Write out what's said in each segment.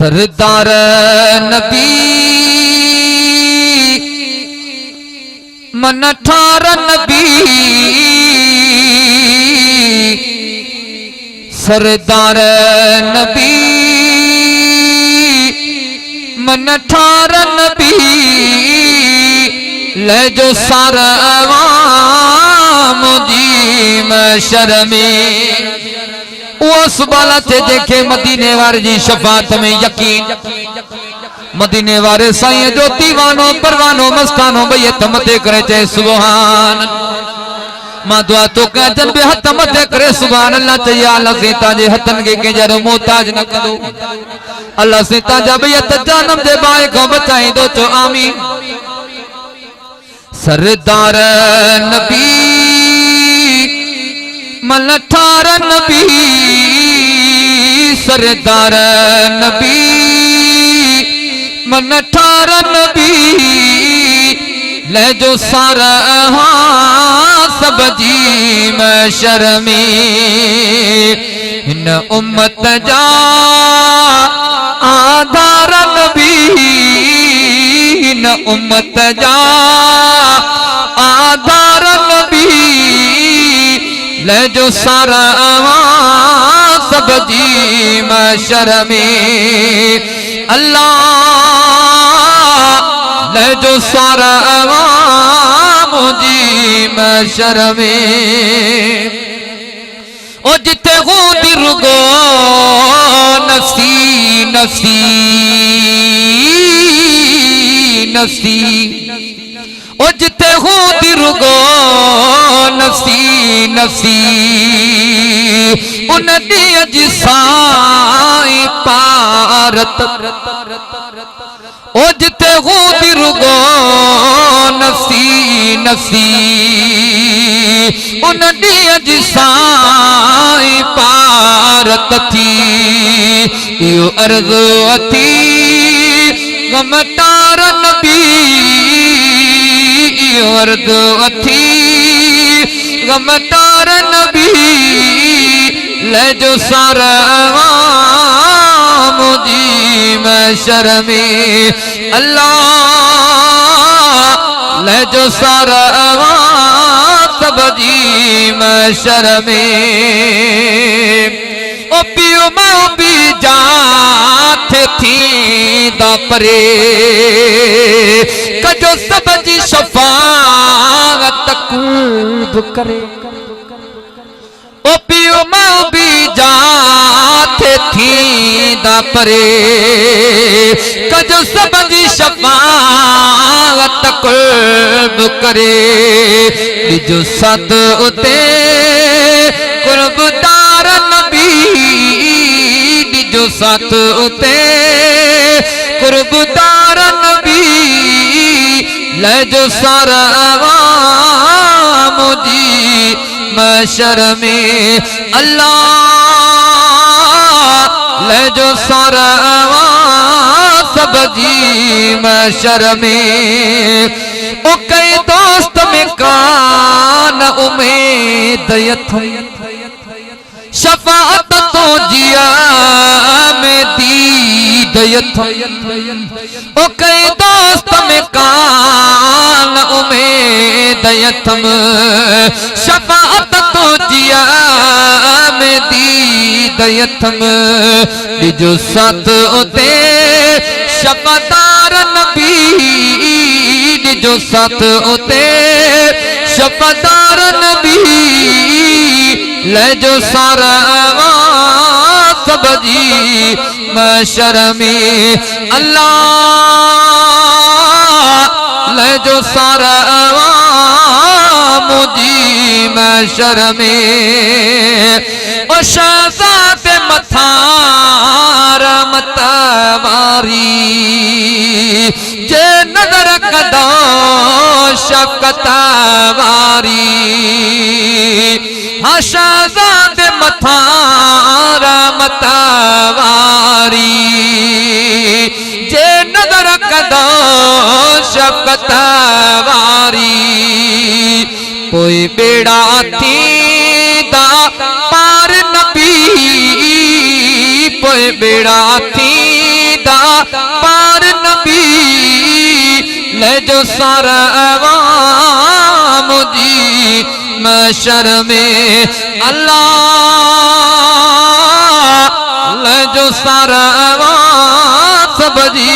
सरदार नबी मन ठार नबी, सरदार नबी मन ठार नबी, ले जो सारा मुझी महशर में उस बाला ते देखे मदीने वाले जी शफात में यकीन। मदीने वाले साईं जो दीवानो परवानो मस्तानो बैत मते करे चे सुभान। मां दुआ तो कह जन बे हथ मते करे सुभान अल्लाह चाहिए अल्लाह से ताजे हथन के जरो मोहताज न करो। अल्लाह से ताजा बैत जानम दे बाए को बचाई दो तो आमीन। सरदार नबी मन ठार नबी, सरदार नबी मन ठार नबी, ले जो सारा सब जी महशर में इन उम्मत जा आधार नबी, इन उम्मत जा आधार नबी, ले जो सारा सब जी महशर में अल्लाह, ले जो सारा मुझी महशर में ओ जिते हूँ दिरुगो नफसी नफसी नफसी, ओ जिते हूँ दिरुगो नफसी नफसी, उन दिया जिसाई पारत ओ जिते हूँ दिरुगो नफसी नफसी, उन दिया जिसाई पारत थी यो अर्ज़ अथी गमटार नबी, यो अर्ज़ अथी गमटार नबी, ले जो सारा मुझी महशर में अल्लाह, ले जो सारा सब जी महशर में ओ पियो मैं भी जाते थी दा परे कजो सब जी शफाअत कूद करे। ओ पियो मैं भी जाते थी दा परे कजो सब जी शफाअत कुर्ब करे। जो सत उते कुर्बदार नबी, जो सत उते कुर्बदार नबी, ले जो सारा मुझी महशर में अल्लाह, ले जो सारा सब जी महशर में ओ कई दोस्त में कान उम्मीद शफाअत तो जिया में दीद ओ कई दोस्त में कान उम्मीद शफाअत तो जिया में दीद जो साथ उते शफादार नबी, जो साथ उते शफादार नबी, ले जो सारा सब जी महशर में अल्लाह, ले जो सारा मुझी महशर में ओ शहज़ाद मथारा मतवारी जे नजर कदो शफकत वारी, हाँ शहज़ाद मथारा मतवारी जे नजर कदो शफकत वारी, कोई बेड़ा थी दा पार नबी, कोई बेड़ा थी कीता पार नबी ले जो सारा अवाम जी महशर में अल्लाह ले जो सारा अवाम सब जी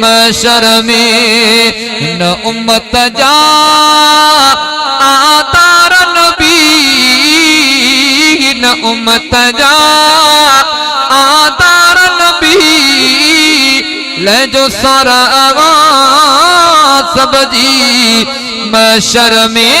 महशर में न उम्मत जा आतार नबी न उम्मत जा आतार नबी ले जो सारा आवाज सब जी महशर में